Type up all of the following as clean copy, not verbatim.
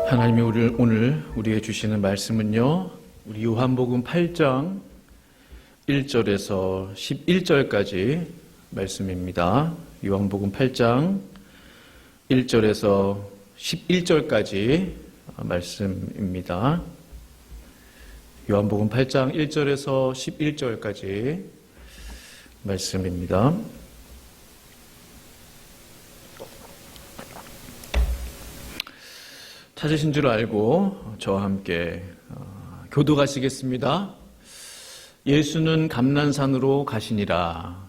하나님이 오늘 우리에게 주시는 말씀은요, 우리 요한복음 8장 1절에서 11절까지 말씀입니다. 요한복음 8장 1절에서 11절까지 말씀입니다. 요한복음 8장 1절에서 11절까지 말씀입니다. 찾으신 줄 알고 저와 함께 교도하시겠습니다. 예수는 감난산으로 가시니라.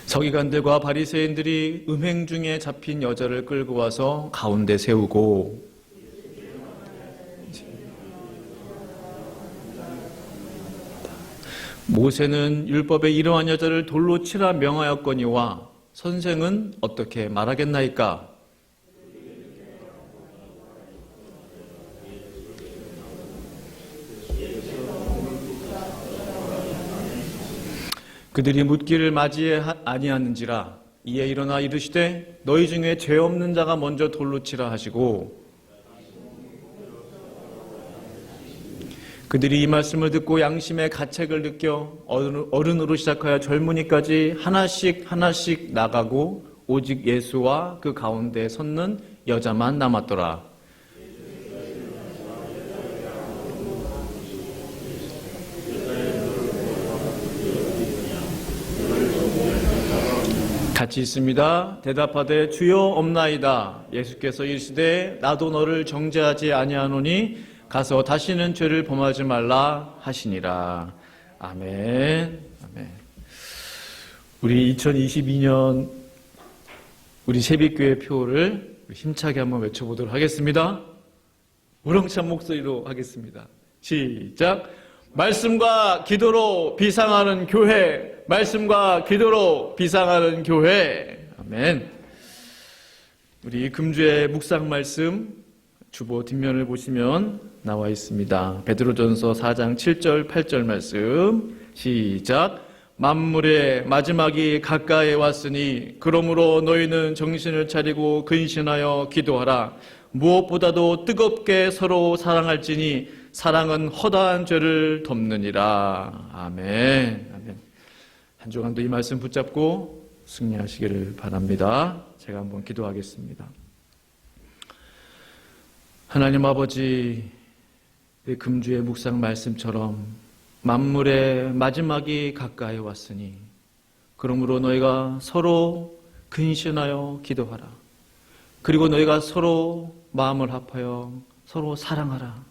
서기관들과 바리새인들이 음행 중에 잡힌 여자를 끌고 와서 가운데 세우고 모세는 율법에 이러한 여자를 돌로 치라 명하였거니와 선생은 어떻게 말하겠나이까? 그들이 묻기를 맞이해 아니하는지라. 이에 일어나 이르시되 너희 중에 죄 없는 자가 먼저 돌로 치라 하시고, 그들이 이 말씀을 듣고 양심의 가책을 느껴 어른으로 시작하여 젊은이까지 하나씩 나가고 오직 예수와 그 가운데 섰는 여자만 남았더라. 같이 있습니다. 대답하되 주여 없나이다. 예수께서 이르시되 나도 너를 정죄하지 아니하노니 가서 다시는 죄를 범하지 말라 하시니라. 아멘. 아멘. 우리 2022년 우리 새빛교회 표를 힘차게 한번 외쳐보도록 하겠습니다. 우렁찬 목소리로 하겠습니다. 시작. 말씀과 기도로 비상하는 교회. 말씀과 기도로 비상하는 교회. 아멘. 우리 금주의 묵상 말씀 주보 뒷면을 보시면 나와 있습니다. 베드로전서 4장 7절 8절 말씀 시작. 만물의 마지막이 가까이 왔으니 그러므로 너희는 정신을 차리고 근신하여 기도하라. 무엇보다도 뜨겁게 서로 사랑할지니 사랑은 허다한 죄를 덮느니라. 아멘. 아멘. 한 주간도 이 말씀 붙잡고 승리하시기를 바랍니다. 제가 한번 기도하겠습니다. 하나님 아버지, 금주의 묵상 말씀처럼 만물의 마지막이 가까이 왔으니 그러므로 너희가 서로 근신하여 기도하라. 그리고 너희가 서로 마음을 합하여 서로 사랑하라.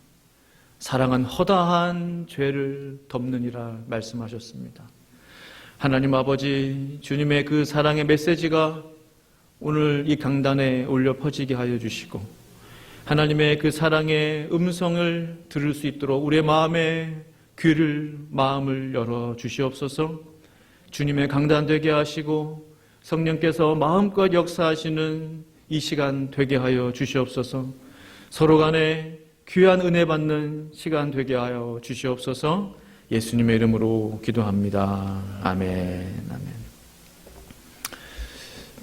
사랑은 허다한 죄를 덮느니라 말씀하셨습니다. 하나님 아버지, 주님의 그 사랑의 메시지가 오늘 이 강단에 울려 퍼지게 하여 주시고 하나님의 그 사랑의 음성을 들을 수 있도록 우리의 마음을 열어 주시옵소서. 주님의 강단 되게 하시고 성령께서 마음껏 역사하시는 이 시간 되게 하여 주시옵소서. 서로 간에 귀한 은혜 받는 시간 되게 하여 주시옵소서. 예수님의 이름으로 기도합니다. 아멘. 아멘.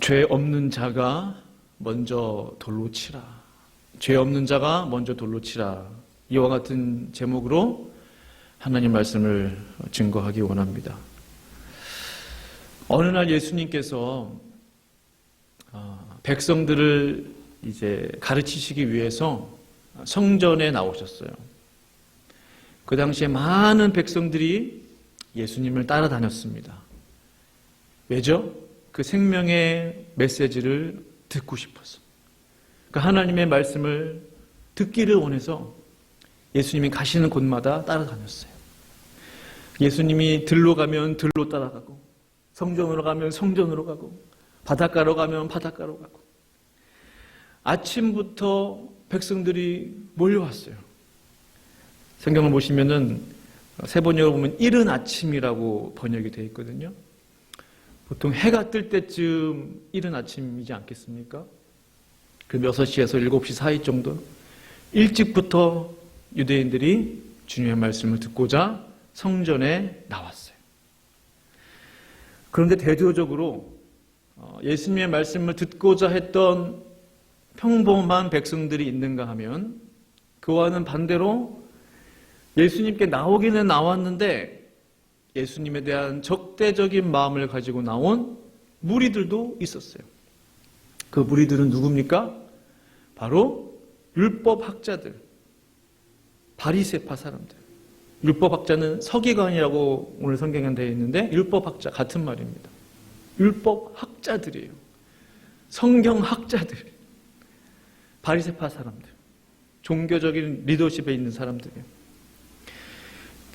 죄 없는 자가 먼저 돌로 치라. 죄 없는 자가 먼저 돌로 치라. 이와 같은 제목으로 하나님 말씀을 증거하기 원합니다. 어느 날 예수님께서 백성들을 이제 가르치시기 위해서 성전에 나오셨어요. 그 당시에 많은 백성들이 예수님을 따라다녔습니다. 왜죠? 그 생명의 메시지를 듣고 싶어서. 그 하나님의 말씀을 듣기를 원해서 예수님이 가시는 곳마다 따라다녔어요. 예수님이 들로 가면 들로 따라가고, 성전으로 가면 성전으로 가고, 바닷가로 가면 바닷가로 가고. 아침부터 백성들이 몰려왔어요. 성경을 보시면은 세 번역을 보면 이른 아침이라고 번역이 되어 있거든요. 보통 해가 뜰 때쯤 이른 아침이지 않겠습니까? 그 6시에서 7시 사이 정도 일찍부터 유대인들이 주님의 말씀을 듣고자 성전에 나왔어요. 그런데 대조적으로 예수님의 말씀을 듣고자 했던 평범한 백성들이 있는가 하면 그와는 반대로 예수님께 나오기는 나왔는데 예수님에 대한 적대적인 마음을 가지고 나온 무리들도 있었어요. 그 무리들은 누굽니까? 바로 율법학자들, 바리새파 사람들. 율법학자는 서기관이라고 오늘 성경에 되어 있는데 율법학자 같은 말입니다. 율법학자들이에요. 성경학자들, 바리새파 사람들, 종교적인 리더십에 있는 사람들이에요.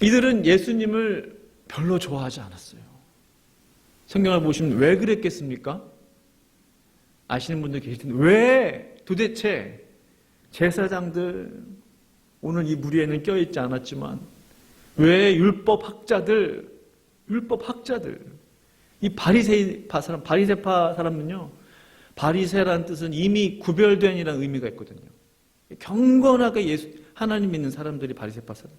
이들은 예수님을 별로 좋아하지 않았어요. 성경을 보시면 왜 그랬겠습니까? 아시는 분들 계실 텐데 왜 도대체 제사장들, 오늘 이 무리에는 껴있지 않았지만 왜 율법학자들, 이 바리새파 사람은요, 바리새라는 뜻은 이미 구별된이라는 의미가 있거든요. 경건하게 하나님 믿는 사람들이 바리새파 사람.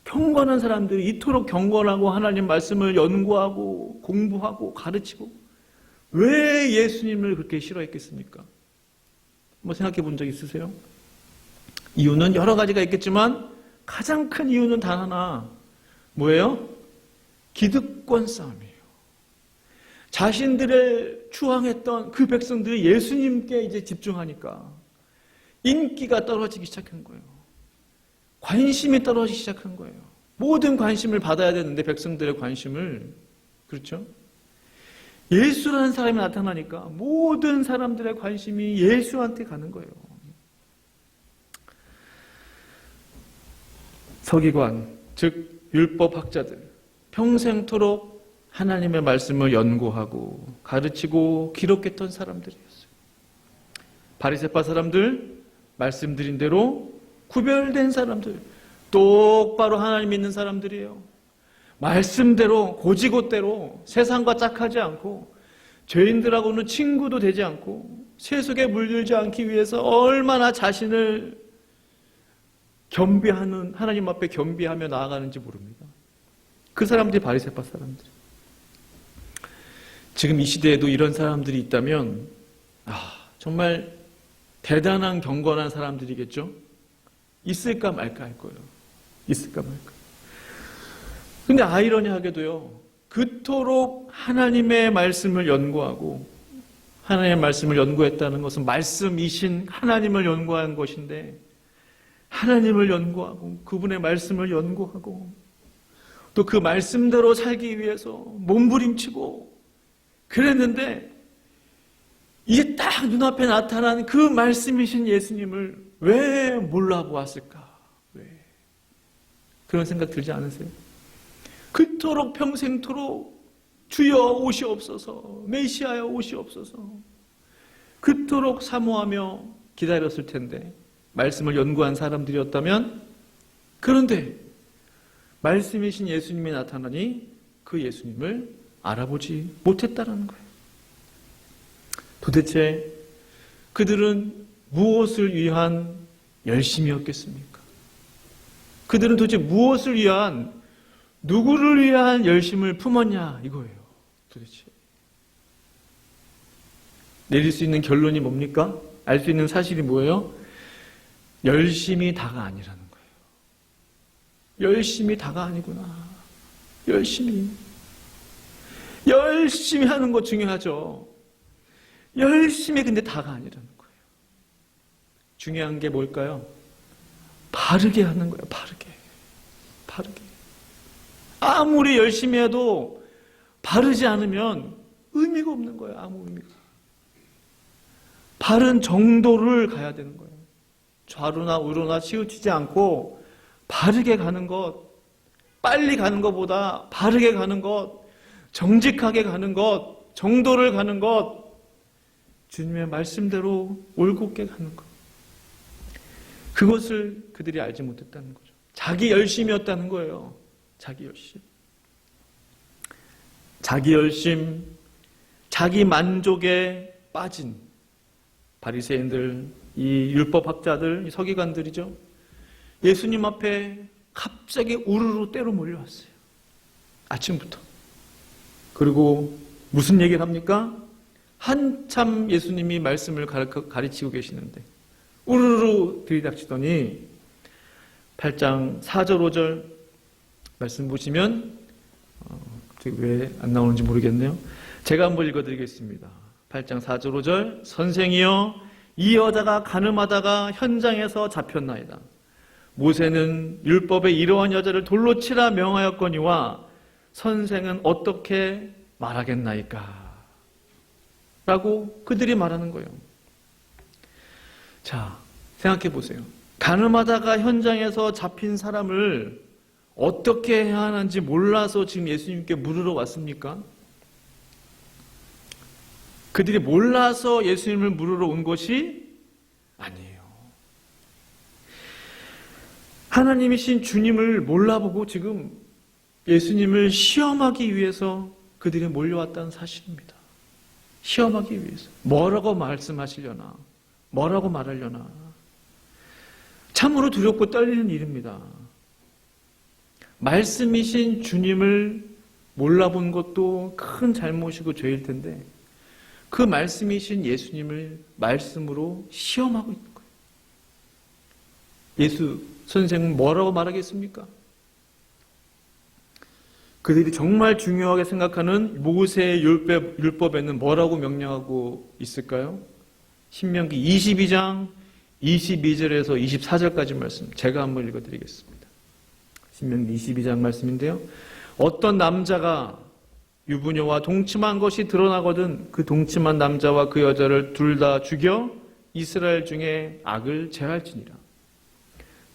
경건한 사람들이 이토록 경건하고 하나님 말씀을 연구하고 공부하고 가르치고 왜 예수님을 그렇게 싫어했겠습니까? 뭐 생각해 본 적 있으세요? 이유는 여러 가지가 있겠지만 가장 큰 이유는 단 하나, 뭐예요? 기득권 싸움이에요. 자신들의 추앙했던 그 백성들이 예수님께 이제 집중하니까 인기가 떨어지기 시작한 거예요. 관심이 떨어지기 시작한 거예요. 모든 관심을 받아야 되는데 백성들의 관심을, 그렇죠? 예수라는 사람이 나타나니까 모든 사람들의 관심이 예수한테 가는 거예요. 서기관, 즉 율법학자들, 평생토록 하나님의 말씀을 연구하고 가르치고 기록했던 사람들이었어요. 바리새파 사람들, 말씀드린 대로 구별된 사람들, 똑바로 하나님 믿는 사람들이에요. 말씀대로 고지고대로 세상과 짝하지 않고 죄인들하고는 친구도 되지 않고 세속에 물들지 않기 위해서 얼마나 자신을 겸비하는, 하나님 앞에 겸비하며 나아가는지 모릅니다. 그 사람들이 바리새파 사람들. 지금 이 시대에도 이런 사람들이 있다면 정말 대단한 경건한 사람들이겠죠? 있을까 말까 할 거예요. 있을까 말까. 근데 아이러니하게도요, 그토록 하나님의 말씀을 연구하고 하나님의 말씀을 연구했다는 것은 말씀이신 하나님을 연구한 것인데 하나님을 연구하고 그분의 말씀을 연구하고 또 그 말씀대로 살기 위해서 몸부림치고 그랬는데 이게 딱 눈앞에 나타난 그 말씀이신 예수님을 왜 몰라보았을까? 왜? 그런 생각 들지 않으세요? 그토록 평생토록 주여 오시옵소서, 메시아여 오시옵소서, 그토록 사모하며 기다렸을 텐데 말씀을 연구한 사람들이었다면, 그런데 말씀이신 예수님이 나타나니 그 예수님을 알아보지 못했다라는 거예요. 도대체 그들은 무엇을 위한 열심이었겠습니까? 그들은 도대체 무엇을 위한, 누구를 위한 열심을 품었냐 이거예요. 도대체 내릴 수 있는 결론이 뭡니까? 알 수 있는 사실이 뭐예요? 열심이 다가 아니라는 거예요. 열심이 다가 아니구나. 열심히 하는 거 중요하죠. 열심히, 근데 다가 아니라는 거예요. 중요한 게 뭘까요? 바르게 하는 거예요. 바르게. 아무리 열심히 해도 바르지 않으면 의미가 없는 거예요. 아무 의미가. 바른 정도를 가야 되는 거예요. 좌로나 우로나 치우치지 않고 바르게 가는 것, 빨리 가는 것보다 바르게 가는 것, 정직하게 가는 것, 정도를 가는 것, 주님의 말씀대로 올곧게 가는 것. 그것을 그들이 알지 못했다는 거죠. 자기 열심이었다는 거예요. 자기 열심, 자기 만족에 빠진 바리새인들, 이 율법학자들, 이 서기관들이죠. 예수님 앞에 갑자기 우르르 때로 몰려왔어요. 아침부터. 그리고 무슨 얘기를 합니까? 한참 예수님이 말씀을 가르치고 계시는데 우르르 들이닥치더니 8장 4절 5절 말씀 보시면 왜 안 나오는지 모르겠네요. 제가 한번 읽어드리겠습니다. 8장 4절 5절 선생이여 이 여자가 간음하다가 현장에서 잡혔나이다. 모세는 율법에 이러한 여자를 돌로 치라 명하였거니와 선생은 어떻게 말하겠나이까? 라고 그들이 말하는 거예요. 자, 생각해 보세요. 간음하다가 현장에서 잡힌 사람을 어떻게 해야 하는지 몰라서 지금 예수님께 물으러 왔습니까? 그들이 몰라서 예수님을 물으러 온 것이 아니에요. 하나님이신 주님을 몰라보고 지금 예수님을 시험하기 위해서 그들이 몰려왔다는 사실입니다. 시험하기 위해서. 뭐라고 말씀하시려나? 뭐라고 말하려나? 참으로 두렵고 떨리는 일입니다. 말씀이신 주님을 몰라본 것도 큰 잘못이고 죄일 텐데 그 말씀이신 예수님을 말씀으로 시험하고 있는 거예요. 예수 선생은 뭐라고 말하겠습니까? 그들이 정말 중요하게 생각하는 모세의 율법에는 뭐라고 명령하고 있을까요? 신명기 22장 22절에서 24절까지 말씀 제가 한번 읽어드리겠습니다. 신명기 22장 말씀인데요. 어떤 남자가 유부녀와 동침한 것이 드러나거든 그 동침한 남자와 그 여자를 둘 다 죽여 이스라엘 중에 악을 제할지니라.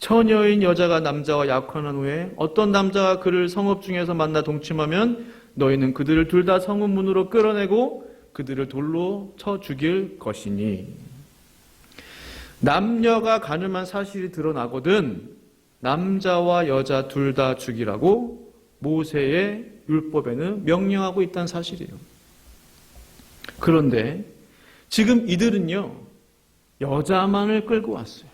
처녀인 여자가 남자와 약혼한 후에 어떤 남자가 그를 성읍 중에서 만나 동침하면 너희는 그들을 둘 다 성읍 문으로 끌어내고 그들을 돌로 쳐 죽일 것이니 남녀가 간음한 사실이 드러나거든 남자와 여자 둘 다 죽이라고 모세의 율법에는 명령하고 있다는 사실이에요. 그런데 지금 이들은요 여자만을 끌고 왔어요.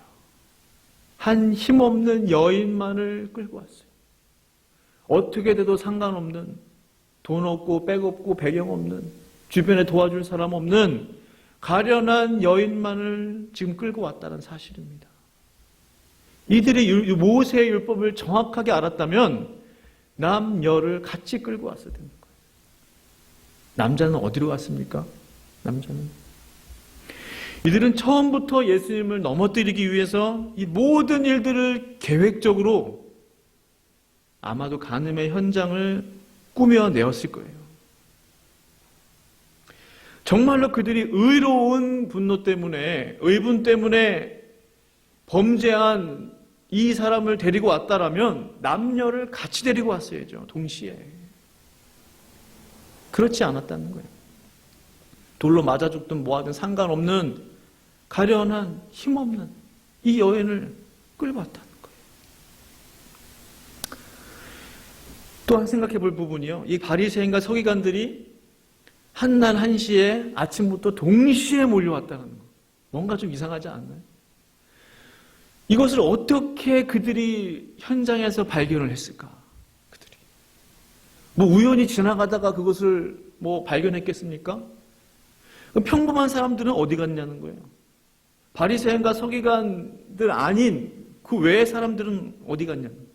한 힘없는 여인만을 끌고 왔어요. 어떻게 돼도 상관없는 돈 없고 백 없고 배경 없는 주변에 도와줄 사람 없는 가련한 여인만을 지금 끌고 왔다는 사실입니다. 이들이 모세의 율법을 정확하게 알았다면 남녀를 같이 끌고 왔어야 되는 거예요. 남자는 어디로 왔습니까? 남자는 이들은 처음부터 예수님을 넘어뜨리기 위해서 이 모든 일들을 계획적으로 아마도 간음의 현장을 꾸며내었을 거예요. 정말로 그들이 의로운 분노 때문에 의분 때문에 범죄한 이 사람을 데리고 왔다라면 남녀를 같이 데리고 왔어야죠. 동시에. 그렇지 않았다는 거예요. 돌로 맞아 죽든 뭐하든 상관없는 가련한 힘없는 이 여인을 끌고 왔다는 거예요. 또한 생각해 볼 부분이요. 이 바리새인과 서기관들이 한날 한시에 아침부터 동시에 몰려왔다는 거. 뭔가 좀 이상하지 않나요? 이것을 어떻게 그들이 현장에서 발견을 했을까? 그들이 뭐 우연히 지나가다가 그것을 뭐 발견했겠습니까? 평범한 사람들은 어디 갔냐는 거예요. 바리새인과 서기관들 아닌 그 외의 사람들은 어디 갔냐는 거예요.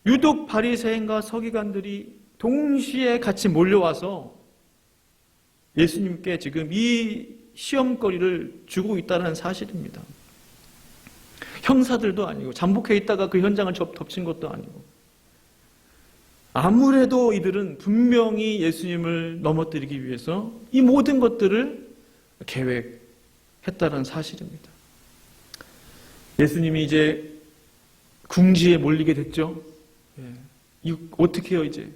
유독 바리새인과 서기관들이 동시에 같이 몰려와서 예수님께 지금 이 시험거리를 주고 있다는 사실입니다. 형사들도 아니고 잠복해 있다가 그 현장을 덮친 것도 아니고 아무래도 이들은 분명히 예수님을 넘어뜨리기 위해서 이 모든 것들을 계획했다는 사실입니다. 예수님이 이제 궁지에 몰리게 됐죠. 이 어떻게 해요 이제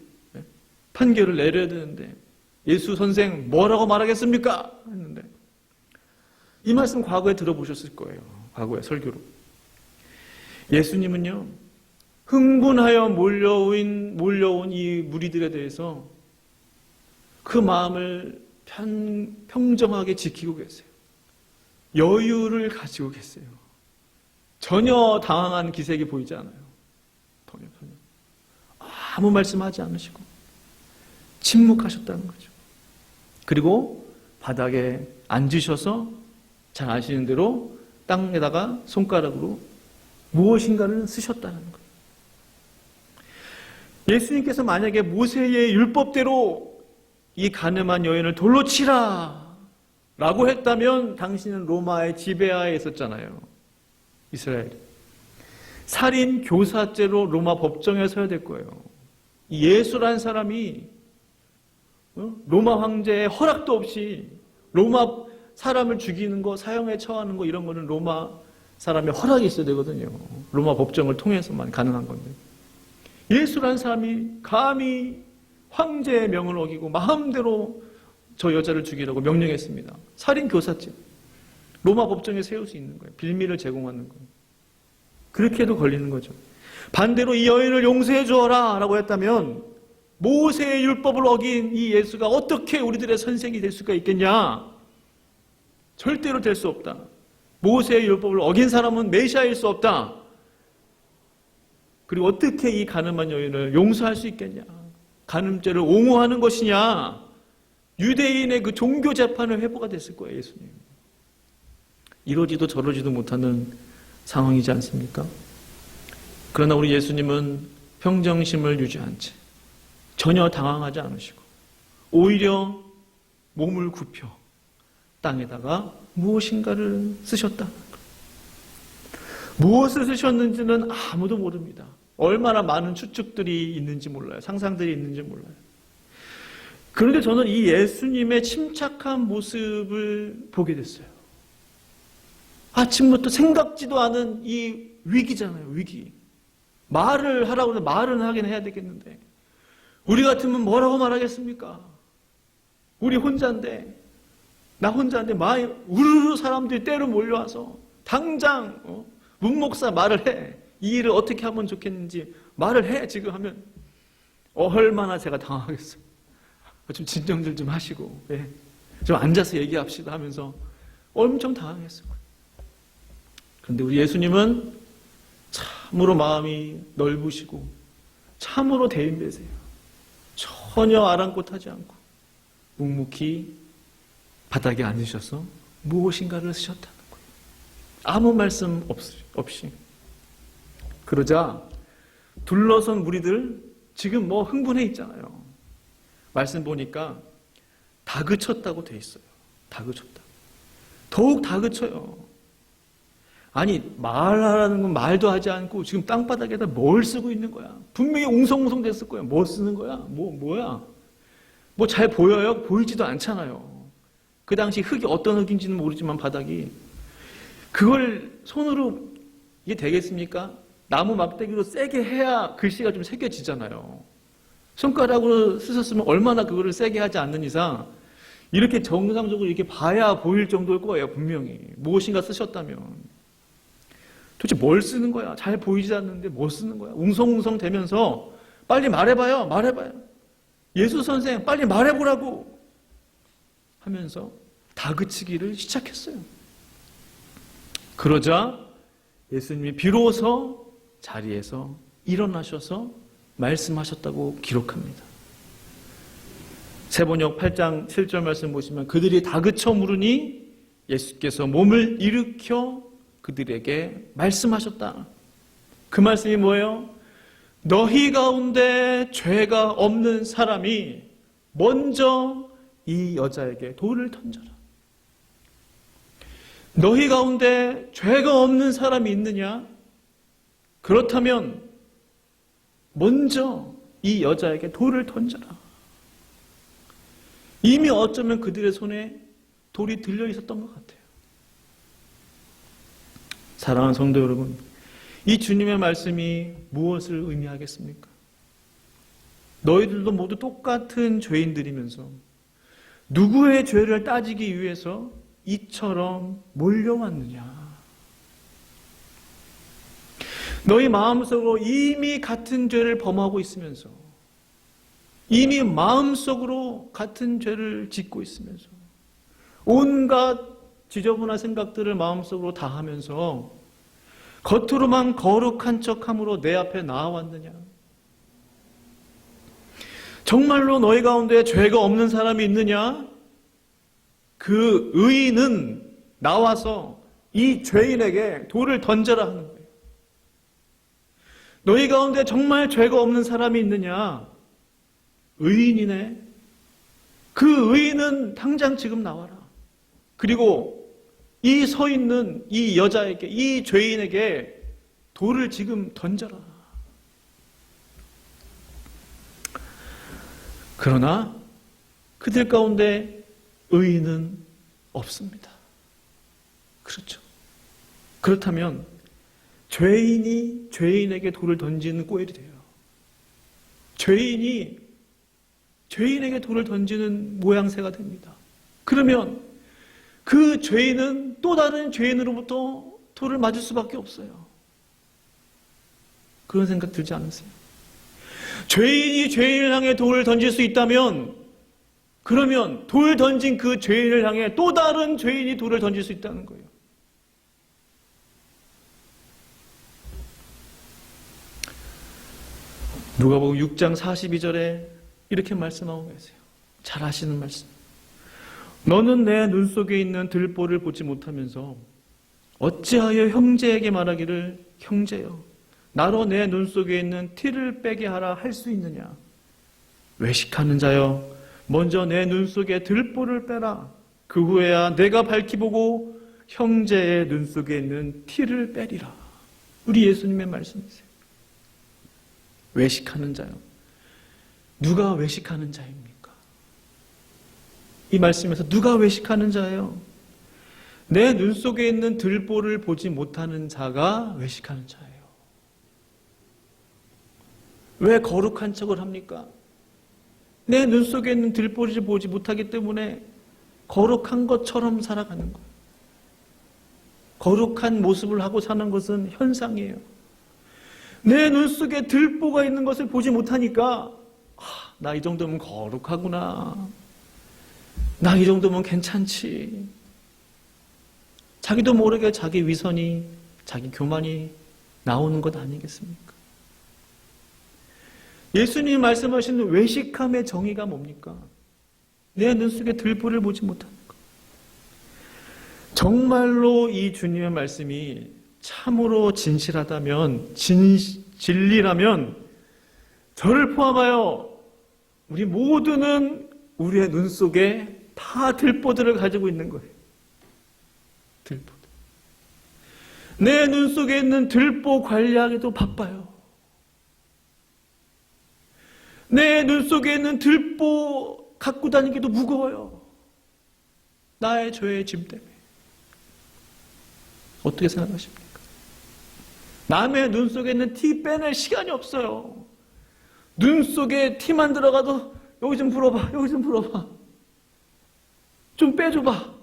판결을 내려야 되는데 예수 선생 뭐라고 말하겠습니까? 했는데 이 말씀 과거에 들어보셨을 거예요. 과거에 설교로. 예수님은요 흥분하여 몰려온 이 무리들에 대해서 그 마음을 평정하게 지키고 계세요. 여유를 가지고 계세요. 전혀 당황한 기색이 보이지 않아요. 전혀. 아무 말씀하지 않으시고 침묵하셨다는 거죠. 그리고 바닥에 앉으셔서 잘 아시는 대로 땅에다가 손가락으로 무엇인가를 쓰셨다는 거예요. 예수님께서 만약에 모세의 율법대로 이 가늠한 여인을 돌로 치라 라고 했다면 당신은 로마의 지배하에 있었잖아요. 이스라엘. 살인 교사죄로 로마 법정에 서야 될 거예요. 예수라는 사람이 로마 황제의 허락도 없이 로마 사람을 죽이는 거, 사형에 처하는 거 이런 거는 로마 사람의 허락이 있어야 되거든요. 로마 법정을 통해서만 가능한 건데. 예수라는 사람이 감히 황제의 명을 어기고 마음대로 저 여자를 죽이라고 명령했습니다. 살인 교사죄. 로마 법정에 세울 수 있는 거예요. 빌미를 제공하는 거예요. 그렇게 해도 걸리는 거죠. 반대로 이 여인을 용서해 주어라 라고 했다면 모세의 율법을 어긴 이 예수가 어떻게 우리들의 선생이 될 수가 있겠냐? 절대로 될 수 없다. 모세의 율법을 어긴 사람은 메시아일 수 없다. 그리고 어떻게 이 가늠한 여인을 용서할 수 있겠냐? 간음죄를 옹호하는 것이냐? 유대인의 그 종교 재판을 회부가 됐을 거예요, 예수님. 이러지도 저러지도 못하는 상황이지 않습니까? 그러나 우리 예수님은 평정심을 유지한 채 전혀 당황하지 않으시고 오히려 몸을 굽혀 땅에다가 무엇인가를 쓰셨다. 무엇을 쓰셨는지는 아무도 모릅니다. 얼마나 많은 추측들이 있는지 몰라요. 상상들이 있는지 몰라요. 그런데 저는 이 예수님의 침착한 모습을 보게 됐어요. 아침부터 생각지도 않은 이 위기잖아요. 위기. 말을 하라고 해서 말은 하긴 해야 되겠는데 우리 같으면 뭐라고 말하겠습니까? 우리 혼자인데 나 혼자인데 우르르 사람들이 때로 몰려와서 당장 문 목사 말을 해. 이 일을 어떻게 하면 좋겠는지 말을 해. 지금 하면 얼마나 제가 당황하겠어요. 좀 진정들 좀 하시고 좀 앉아서 얘기합시다 하면서 엄청 당황했어요. 그런데 우리 예수님은 참으로 마음이 넓으시고 참으로 대인배세요. 전혀 아랑곳하지 않고 묵묵히 바닥에 앉으셔서 무엇인가를 쓰셨다는 거예요. 아무 말씀 없이. 그러자 둘러선 무리들 지금 흥분해 있잖아요. 말씀 보니까 다그쳤다고 돼 있어요. 다그쳤다. 더욱 다그쳐요. 아니 말하라는 건 말도 하지 않고 지금 땅바닥에다 뭘 쓰고 있는 거야. 분명히 웅성웅성 됐을 거야. 뭐 쓰는 거야? 뭐야? 뭐 잘 보여요? 보이지도 않잖아요. 그 당시 흙이 어떤 흙인지는 모르지만 바닥이 그걸 손으로 이게 되겠습니까? 나무 막대기로 세게 해야 글씨가 좀 새겨지잖아요. 손가락으로 쓰셨으면 얼마나 그거를 세게 하지 않는 이상 이렇게 정상적으로 이렇게 봐야 보일 정도일 거예요. 분명히 무엇인가 쓰셨다면. 도대체 뭘 쓰는 거야? 잘 보이지 않는데 뭐 쓰는 거야? 웅성웅성 되면서 빨리 말해봐요. 예수 선생 빨리 말해보라고 하면서 다그치기를 시작했어요. 그러자 예수님이 비로소 자리에서 일어나셔서 말씀하셨다고 기록합니다. 세번역 8장 7절 말씀 보시면 그들이 다그쳐 물으니 예수께서 몸을 일으켜 그들에게 말씀하셨다. 그 말씀이 뭐예요? 너희 가운데 죄가 없는 사람이 먼저 이 여자에게 돌을 던져라. 너희 가운데 죄가 없는 사람이 있느냐? 그렇다면 먼저 이 여자에게 돌을 던져라. 이미 어쩌면 그들의 손에 돌이 들려 있었던 것 같아요. 사랑하는 성도 여러분, 이 주님의 말씀이 무엇을 의미하겠습니까? 너희들도 모두 똑같은 죄인들이면서 누구의 죄를 따지기 위해서 이처럼 몰려왔느냐? 너희 마음속으로 이미 같은 죄를 범하고 있으면서 이미 마음속으로 같은 죄를 짓고 있으면서 온갖 지저분한 생각들을 마음속으로 다 하면서 겉으로만 거룩한 척함으로 내 앞에 나와왔느냐? 정말로 너희 가운데 죄가 없는 사람이 있느냐? 그 의인은 나와서 이 죄인에게 돌을 던져라 하는 거예요. 너희 가운데 정말 죄가 없는 사람이 있느냐? 의인이네. 그 의인은 당장 지금 나와라. 그리고 이 서 있는 이 여자에게, 이 죄인에게 돌을 지금 던져라. 그러나 그들 가운데 의인은 없습니다. 그렇죠. 그렇다면 죄인이 죄인에게 돌을 던지는 꼴이 돼요. 죄인이 죄인에게 돌을 던지는 모양새가 됩니다. 그러면 그 죄인은 또 다른 죄인으로부터 돌을 맞을 수밖에 없어요. 그런 생각 들지 않으세요? 죄인이 죄인을 향해 돌을 던질 수 있다면, 그러면 돌 던진 그 죄인을 향해 또 다른 죄인이 돌을 던질 수 있다는 거예요. 누가복음 6장 42절에 이렇게 말씀하고 계세요. 잘 아시는 말씀. 너는 내 눈 속에 있는 들보를 보지 못하면서 어찌하여 형제에게 말하기를 형제여 나로 내 눈 속에 있는 티를 빼게 하라 할 수 있느냐? 외식하는 자여 먼저 내 눈 속에 들보를 빼라. 그 후에야 내가 밝히 보고 형제의 눈 속에 있는 티를 빼리라. 우리 예수님의 말씀이세요. 외식하는 자요. 누가 외식하는 자입니까? 이 말씀에서 누가 외식하는 자예요? 내 눈 속에 있는 들보를 보지 못하는 자가 외식하는 자예요. 왜 거룩한 척을 합니까? 내 눈 속에 있는 들보를 보지 못하기 때문에 거룩한 것처럼 살아가는 거예요. 거룩한 모습을 하고 사는 것은 현상이에요. 내 눈 속에 들보가 있는 것을 보지 못하니까 나 이 정도면 거룩하구나. 나 이 정도면 괜찮지. 자기도 모르게 자기 위선이, 자기 교만이 나오는 것 아니겠습니까? 예수님이 말씀하시는 외식함의 정의가 뭡니까? 내 눈 속에 들보를 보지 못하는 것. 정말로 이 주님의 말씀이 참으로 진실하다면, 진리라면 저를 포함하여 우리 모두는 우리의 눈 속에 다 들보들을 가지고 있는 거예요. 들보. 내 눈 속에 있는 들보 관리하기도 바빠요. 내 눈 속에 있는 들보 갖고 다니기도 무거워요. 나의 죄의 짐 때문에. 어떻게 생각하십니까? 남의 눈 속에 있는 티 빼낼 시간이 없어요. 눈 속에 티만 들어가도 여기 좀 불어봐, 여기 좀 불어봐. 좀 빼줘봐.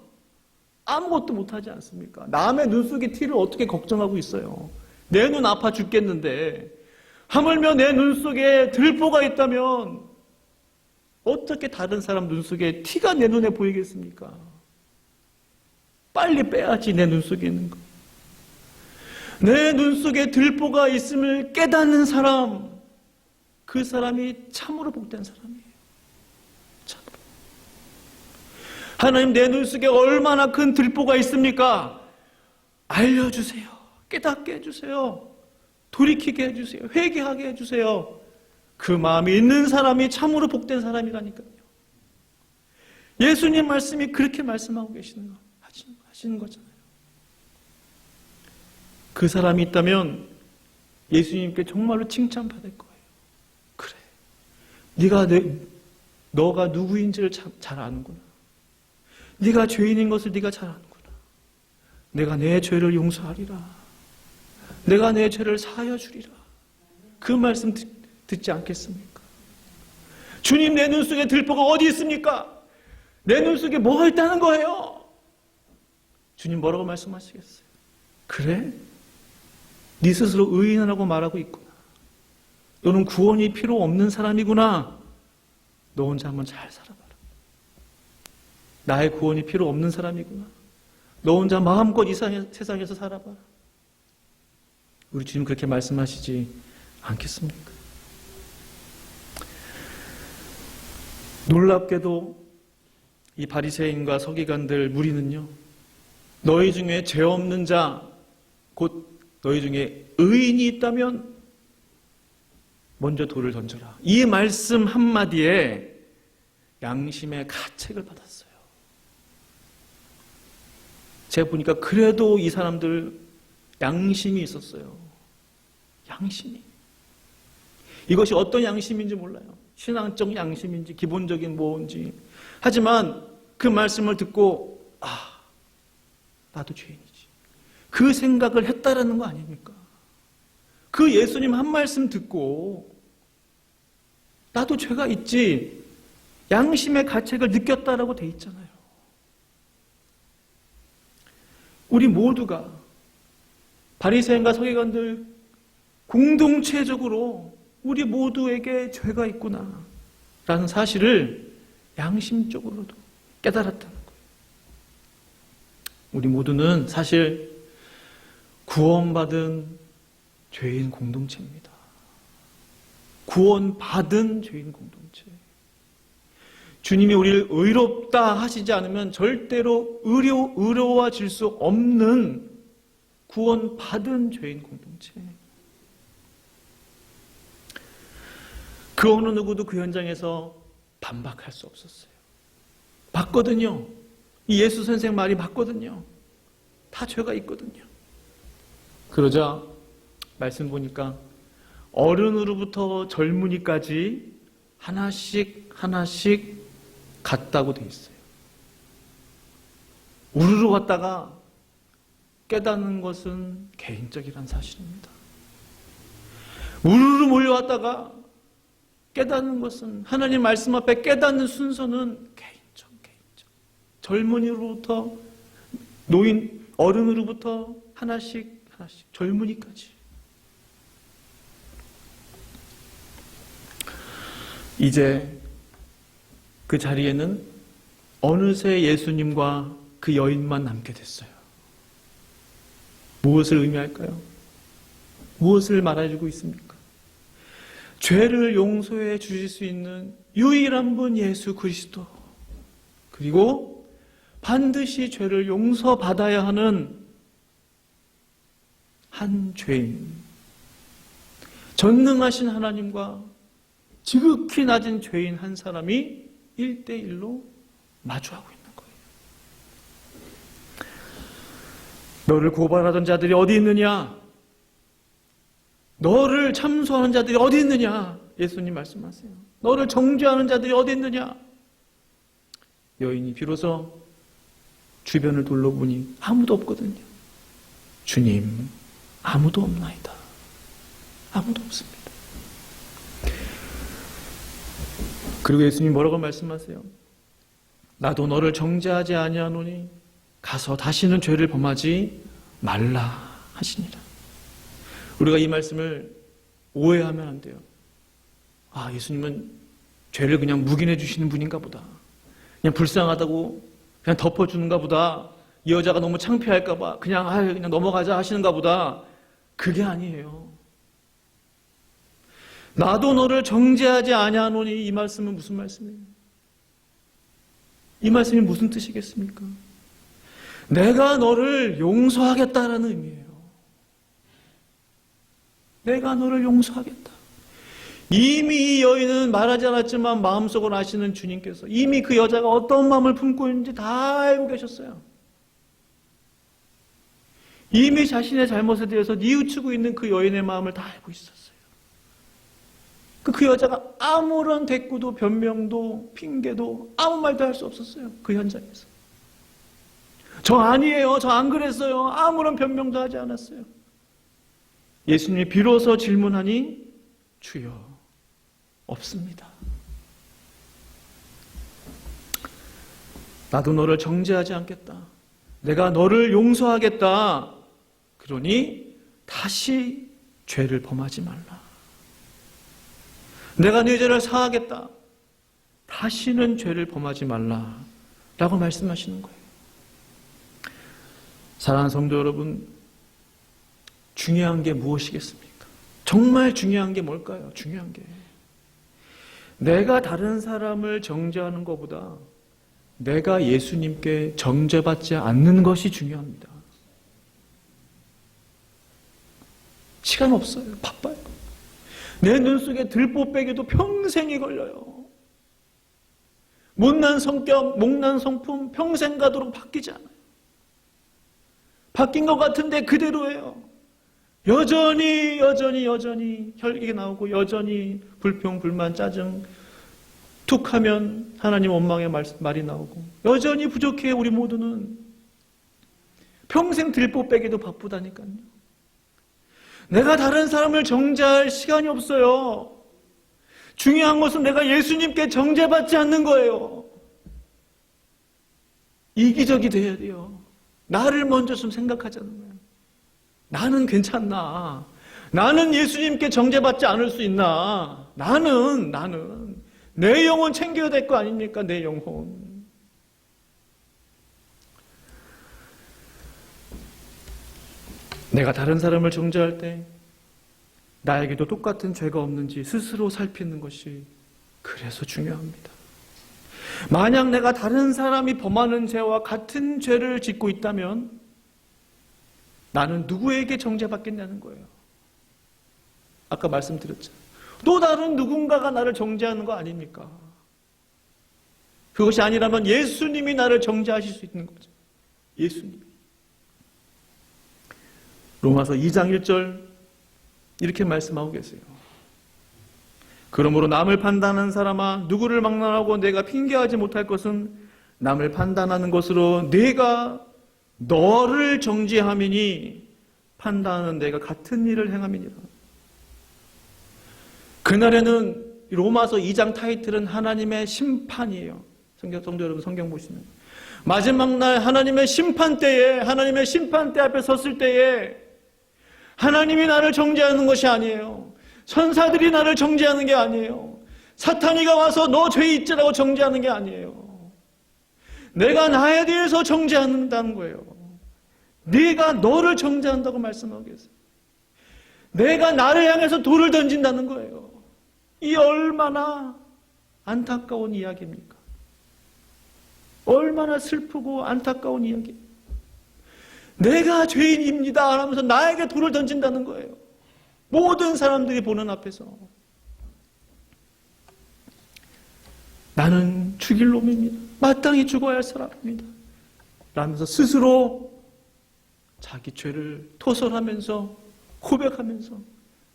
아무것도 못하지 않습니까? 남의 눈 속에 티를 어떻게 걱정하고 있어요? 내 눈 아파 죽겠는데 하물며 내 눈 속에 들보가 있다면 어떻게 다른 사람 눈 속에 티가 내 눈에 보이겠습니까? 빨리 빼야지 내 눈 속에 있는 거. 내 눈 속에 들보가 있음을 깨닫는 사람, 그 사람이 참으로 복된 사람이에요. 참으로. 하나님, 내 눈 속에 얼마나 큰 들보가 있습니까? 알려주세요. 깨닫게 해주세요. 돌이키게 해주세요. 회개하게 해주세요. 그 마음이 있는 사람이 참으로 복된 사람이라니까요. 예수님 말씀이 그렇게 말씀하고 하시는 거잖아요. 그 사람이 있다면 예수님께 정말로 칭찬받을 거예요. 그래, 너가 누구인지를 잘 아는구나. 네가 죄인인 것을 네가 잘 아는구나. 내가 내 죄를 용서하리라. 내가 내 죄를 사하여 주리라. 그 말씀 듣지 않겠습니까? 주님, 내 눈 속에 들보가 어디 있습니까? 내 눈 속에 뭐가 있다는 거예요? 주님 뭐라고 말씀하시겠어요? 그래? 네 스스로 의인이라고 말하고 있구나. 너는 구원이 필요 없는 사람이구나. 너 혼자 한번 잘 살아봐라. 나의 구원이 필요 없는 사람이구나. 너 혼자 마음껏 이 세상에서 살아봐라. 우리 주님 그렇게 말씀하시지 않겠습니까? 놀랍게도 이 바리새인과 서기관들 무리는요, 너희 중에 죄 없는 자, 곧 너희 중에 의인이 있다면 먼저 돌을 던져라. 이 말씀 한마디에 양심의 가책을 받았어요. 제가 보니까 그래도 이 사람들 양심이 있었어요. 양심이. 이것이 어떤 양심인지 몰라요. 신앙적 양심인지 기본적인 뭔지. 하지만 그 말씀을 듣고 나도 죄인이지. 그 생각을 했다라는 거 아닙니까? 그 예수님 한 말씀 듣고 나도 죄가 있지. 양심의 가책을 느꼈다라고 돼 있잖아요. 우리 모두가 바리새인과 서기관들 공동체적으로 우리 모두에게 죄가 있구나 라는 사실을 양심적으로도 깨달았다는 거예요. 우리 모두는 사실 구원받은 죄인 공동체입니다. 구원받은 죄인 공동체. 주님이 우리를 의롭다 하시지 않으면 절대로 의로워질 수 없는 구원받은 죄인 공동체. 그 어느 누구도 그 현장에서 반박할 수 없었어요. 맞거든요. 이 예수 선생 말이 맞거든요. 다 죄가 있거든요. 그러자 말씀 보니까 어른으로부터 젊은이까지 하나씩 갔다고 돼 있어요. 우르르 왔다가 깨닫는 것은 개인적이란 사실입니다. 우르르 몰려왔다가 깨닫는 것은, 하나님 말씀 앞에 깨닫는 순서는 개인적. 젊은이로부터 어른으로부터 하나씩 젊은이까지. 이제 그 자리에는 어느새 예수님과 그 여인만 남게 됐어요. 무엇을 의미할까요? 무엇을 말해주고 있습니까? 죄를 용서해 주실 수 있는 유일한 분 예수 그리스도, 그리고 반드시 죄를 용서받아야 하는 한 죄인, 전능하신 하나님과 지극히 낮은 죄인 한 사람이 1대1로 마주하고 있는 거예요. 너를 고발하던 자들이 어디 있느냐? 너를 참소하는 자들이 어디 있느냐? 예수님 말씀하세요. 너를 정죄하는 자들이 어디 있느냐? 여인이 비로소 주변을 둘러보니 아무도 없거든요. 주님, 아무도 없나이다. 아무도 없습니다. 그리고 예수님이 뭐라고 말씀하세요? 나도 너를 정죄하지 아니하노니 가서 다시는 죄를 범하지 말라 하시니라. 우리가 이 말씀을 오해하면 안 돼요. 예수님은 죄를 그냥 묵인해 주시는 분인가 보다. 그냥 불쌍하다고 그냥 덮어주는가 보다. 이 여자가 너무 창피할까 봐 그냥 넘어가자 하시는가 보다. 그게 아니에요. 나도 너를 정죄하지 아니하노니, 이 말씀은 무슨 말씀이에요? 이 말씀이 무슨 뜻이겠습니까? 내가 너를 용서하겠다라는 의미예요. 내가 너를 용서하겠다. 이미 이 여인은 말하지 않았지만 마음속으로 아시는 주님께서 이미 그 여자가 어떤 마음을 품고 있는지 다 알고 계셨어요. 이미 자신의 잘못에 대해서 뉘우치고 있는 그 여인의 마음을 다 알고 있었어요. 그 여자가 아무런 대꾸도 변명도 핑계도 아무 말도 할 수 없었어요. 그 현장에서. 저 아니에요. 저 안 그랬어요. 아무런 변명도 하지 않았어요. 예수님이 비로소 질문하니 주여, 없습니다. 나도 너를 정죄하지 않겠다. 내가 너를 용서하겠다. 그러니 다시 죄를 범하지 말라. 내가 네 죄를 사하겠다. 다시는 죄를 범하지 말라. 라고 말씀하시는 거예요. 사랑하는 성도 여러분, 중요한 게 무엇이겠습니까? 정말 중요한 게 뭘까요? 중요한 게 내가 다른 사람을 정죄하는 것보다 내가 예수님께 정죄받지 않는 것이 중요합니다. 시간 없어요. 바빠요. 내 눈 속에 들보 빼기도 평생이 걸려요. 못난 성격, 못난 성품 평생 가도록 바뀌지 않아요. 바뀐 것 같은데 그대로예요. 여전히 혈기가 나오고 여전히 불평, 불만, 짜증 툭 하면 하나님 원망의 말이 나오고 여전히 부족해요. 우리 모두는 평생 들보 빼기도 바쁘다니까요. 내가 다른 사람을 정죄할 시간이 없어요. 중요한 것은 내가 예수님께 정죄받지 않는 거예요. 이기적이 돼야 돼요. 나를 먼저 좀 생각하자는 거예요. 나는 괜찮나? 나는 예수님께 정죄받지 않을 수 있나? 나는 내 영혼 챙겨야 될 거 아닙니까? 내 영혼. 내가 다른 사람을 정죄할 때 나에게도 똑같은 죄가 없는지 스스로 살피는 것이 그래서 중요합니다. 만약 내가 다른 사람이 범하는 죄와 같은 죄를 짓고 있다면 나는 누구에게 정죄받겠냐는 거예요. 아까 말씀드렸죠. 또 다른 누군가가 나를 정죄하는 거 아닙니까? 그것이 아니라면 예수님이 나를 정죄하실 수 있는 거죠. 예수님이. 로마서 2장 1절 이렇게 말씀하고 계세요. 그러므로 남을 판단하는 사람아 누구를 막론하고 내가 핑계하지 못할 것은 남을 판단하는 것으로 내가 너를 정죄함이니 판단하는 내가 같은 일을 행함이니라. 그날에는 로마서 2장 타이틀은 하나님의 심판이에요. 성도 여러분 성경 보시면 마지막 날 하나님의 심판대에 하나님의 심판대 앞에 섰을 때에 하나님이 나를 정죄하는 것이 아니에요. 천사들이 나를 정죄하는 게 아니에요. 사탄이가 와서 너 죄 있지라고 정죄하는 게 아니에요. 내가 나에 대해서 정죄한다는 거예요. 네가 너를 정죄한다고 말씀하고 계세요. 내가 나를 향해서 돌을 던진다는 거예요. 이 얼마나 안타까운 이야기입니까? 얼마나 슬프고 안타까운 이야기. 내가 죄인입니다 하면서 나에게 돌을 던진다는 거예요. 모든 사람들이 보는 앞에서 나는 죽일 놈입니다. 마땅히 죽어야 할 사람입니다. 라면서 스스로 자기 죄를 토설하면서 고백하면서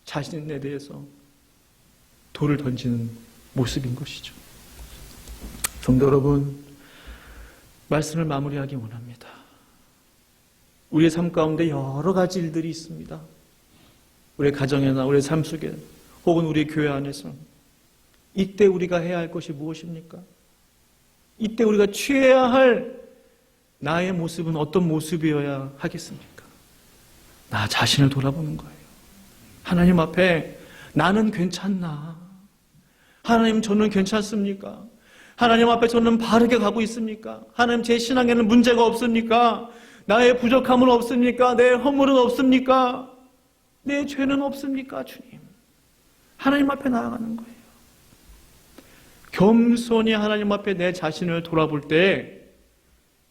자신에 대해서 돌을 던지는 모습인 것이죠. 성도 여러분, 말씀을 마무리하기 원합니다. 우리의 삶 가운데 여러 가지 일들이 있습니다. 우리의 가정이나 우리의 삶 속에 혹은 우리 교회 안에서 이때 우리가 해야 할 것이 무엇입니까? 이때 우리가 취해야 할 나의 모습은 어떤 모습이어야 하겠습니까? 나 자신을 돌아보는 거예요. 하나님 앞에 나는 괜찮나? 하나님 저는 괜찮습니까? 하나님 앞에 저는 바르게 가고 있습니까? 하나님 제 신앙에는 문제가 없습니까? 나의 부족함은 없습니까? 내 허물은 없습니까? 내 죄는 없습니까? 주님. 하나님 앞에 나아가는 거예요. 겸손히 하나님 앞에 내 자신을 돌아볼 때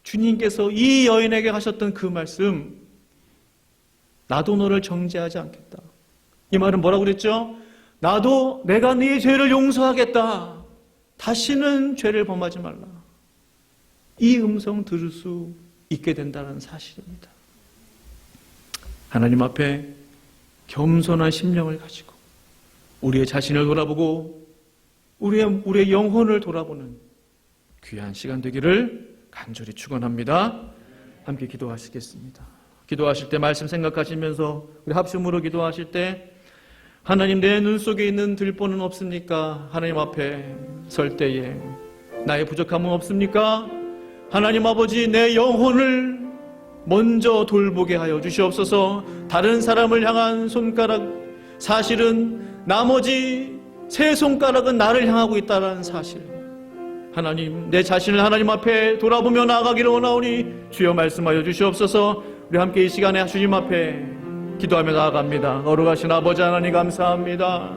주님께서 이 여인에게 하셨던 그 말씀, 나도 너를 정죄하지 않겠다. 이 말은 뭐라고 그랬죠? 나도 내가 네 죄를 용서하겠다. 다시는 죄를 범하지 말라. 이 음성 들을 수 있게 된다는 사실입니다. 하나님 앞에 겸손한 심령을 가지고 우리의 자신을 돌아보고 우리의 영혼을 돌아보는 귀한 시간 되기를 간절히 축원합니다. 함께 기도하시겠습니다. 기도하실 때 말씀 생각하시면서 우리 합심으로 기도하실 때 하나님 내 눈 속에 있는 들보는 없습니까? 하나님 앞에 설 때에 나의 부족함은 없습니까? 하나님 아버지 내 영혼을 먼저 돌보게 하여 주시옵소서. 다른 사람을 향한 손가락, 사실은 나머지 세 손가락은 나를 향하고 있다는 사실, 하나님 내 자신을 하나님 앞에 돌아보며 나아가기를 원하오니 주여 말씀하여 주시옵소서. 우리 함께 이 시간에 주님 앞에 기도하며 나아갑니다. 거룩하신 아버지 하나님 감사합니다.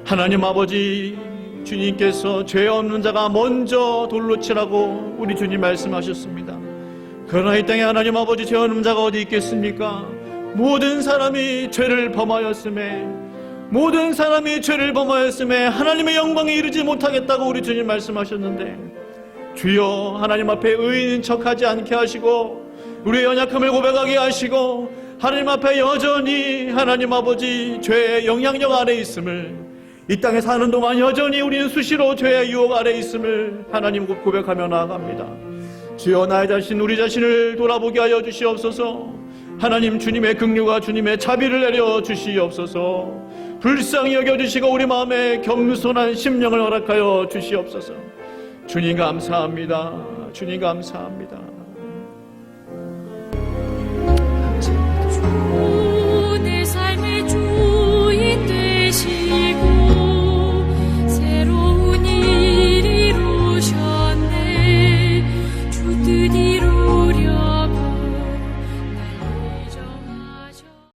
하나님 아버지 주님께서 죄 없는 자가 먼저 돌로 치라고 우리 주님 말씀하셨습니다. 그러나 이 땅에 하나님 아버지, 죄 없는 자가 어디 있겠습니까? 모든 사람이 죄를 범하였음에, 모든 사람이 죄를 범하였음에 하나님의 영광에 이르지 못하겠다고 우리 주님 말씀하셨는데, 주여 하나님 앞에 의인인 척하지 않게 하시고 우리의 연약함을 고백하게 하시고 하나님 앞에 여전히 하나님 아버지 죄의 영향력 아래 있음을, 이 땅에 사는 동안 여전히 우리는 수시로 죄의 유혹 아래 있음을 하나님 고백하며 나아갑니다. 주여 나의 자신, 우리 자신을 돌아보게 하여 주시옵소서. 하나님 주님의 긍휼과 주님의 자비를 내려 주시옵소서. 불쌍히 여겨주시고 우리 마음에 겸손한 심령을 허락하여 주시옵소서. 주님 감사합니다. 주님 감사합니다.